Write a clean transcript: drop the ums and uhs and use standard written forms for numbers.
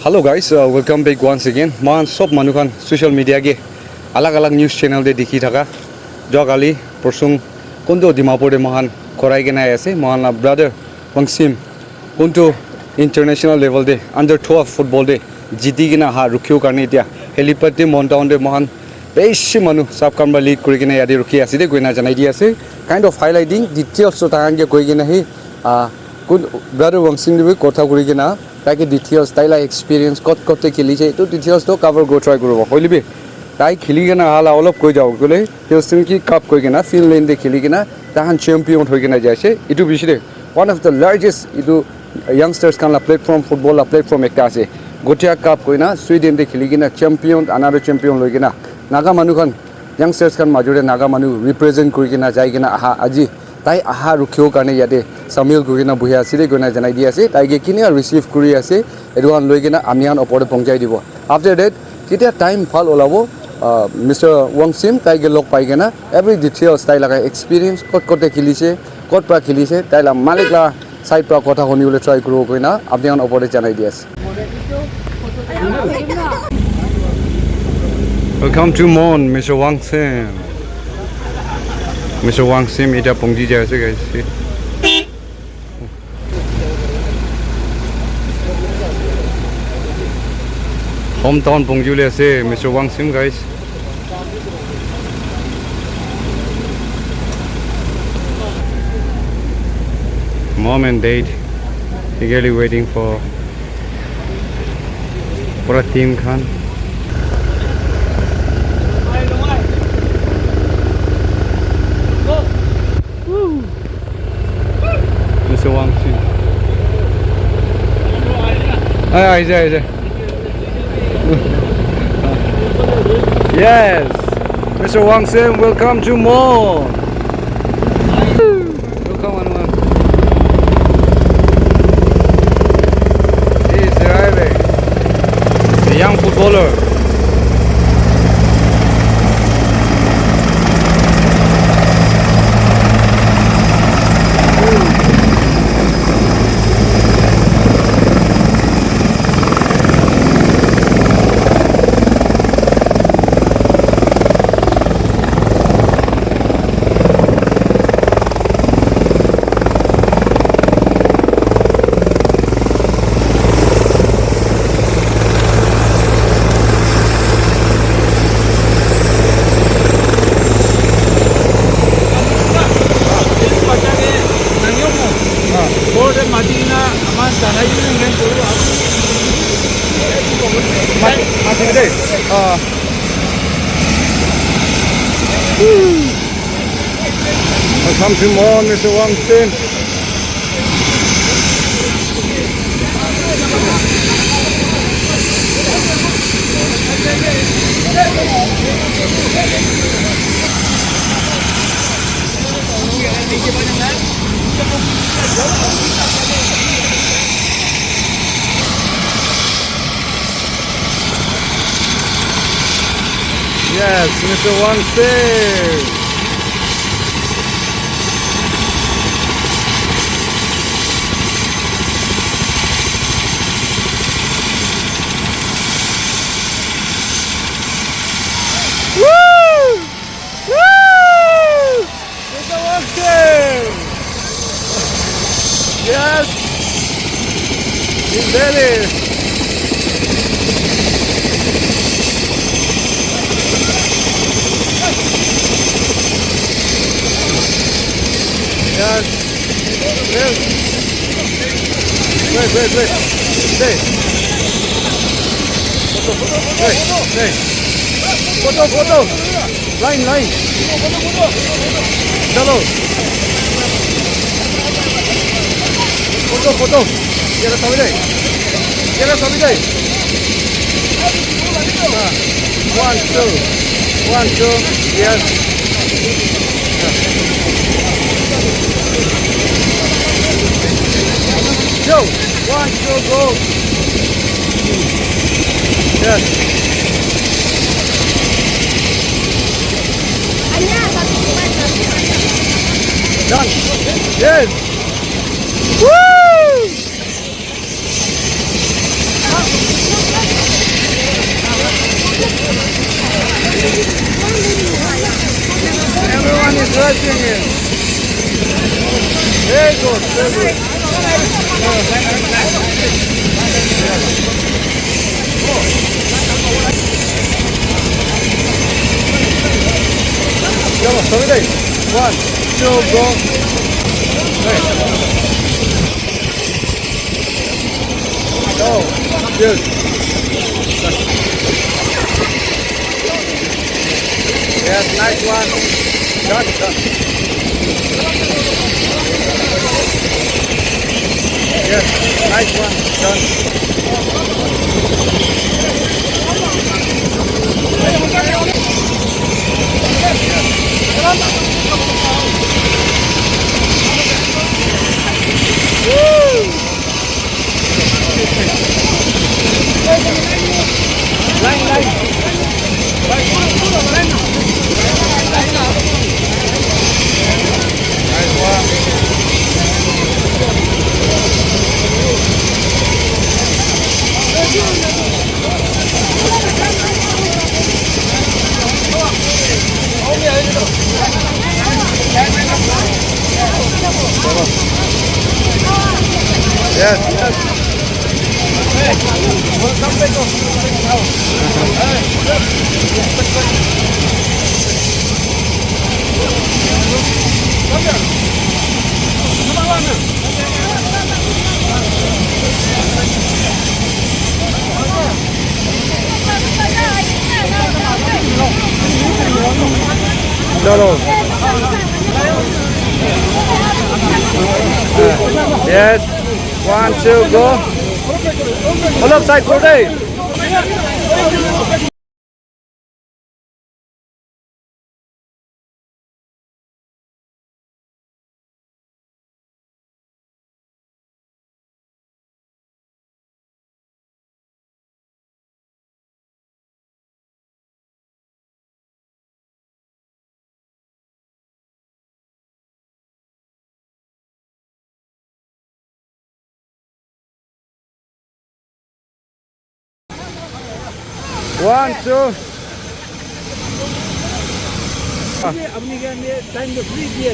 Hello guys, welcome back once again. Man sob manukan social media ge alag news channel de dikhi thaka jogali prosung kondo dimapur de mahan korai ge nai ase mahan brother Wangshim kondo international level de under 12 football de jiti gina ha rukhyo karni dia helipad de montown de mahan beshi manu sab kamra lead kuri gina yadi rukhi ase de goina janai di ase kind of highlighting details so tahan ge koi gina hi brother Wangshim de kotha kuri gina ताकि details ताइला experience कत खेली छे तो details तो cover go try करो होली बे ताइ खेली के ना हाला अलग कोई जाओ बोले हिल्सन की कप कोई के ना फिनलैंड दे खेली के ना ताहन चैंपियन होई के ना जायसे इटु बिसिरे one of the largest इटु youngsters kan la platform football la platform एकटा আছে गोटिया कप कोई ना स्वीडन दे खेली के ना चैंपियन another champion लई के ना नागा मानु Khan youngsters kan majore naga manu represent kuri ke na jai ke na aha aji তাই আহা রুখিও কারণে ইয়াতে সামিল করি না বহি আছে গনা জানাই দি আছে তাইকে কিনে রিসিভ কৰি আছে এডুৱান লৈ কিনা আমি আন ওপৰে পঞ্চাই দিব আফটাৰ দ্যাট কিটা টাইম ফাল ওলাব মিস্টার ওয়াংশিম তাইকে লগ পাই কিনা এভরি ডিটেইলস তাই লাগা এক্সপেৰিয়েন্স কত খেলিছে কত পৰা খেলিছে তাইলা মালিকলা সাইড পৰা কথা শুনিবলৈ ট্রাই কৰিব কইনা আমি আন ওপৰে জানাই দি আছে Welcome to Mon, Mr. Wangshim. Mr. Wangshim ita pongji jaise guys. Hometown pongji le ase Mr. Wangshim guys. Mom and dad eagerly waiting for a team khan. Mr. Wangshim. Yes, Mr. Wangshim, welcome to Mon. Welcome, everyone. He is arriving. The young footballer. Welcome to Mon, Mr. Wangshim. Yes, Mr. Wangshim. Yes, he's ready. Yes, yes. Wait. Stay. Stay. Photo. Line. Chalo. Photo. Get us over there. 1, 2. Yes. Go. 1, 2, go. Yes. Done. Yes. Woo! stretching it. Very good, very good. Come on, sorry, guys. 1, 2, go. Right. Go. Good. Yes, nice one. Done, done. Yes, nice one. Done. Line, line. Nice one. Yes, yes. Chalo. Yes. 1, 2, go. Pull up side, Corday. One, two. अपनी क्या time तो free दिए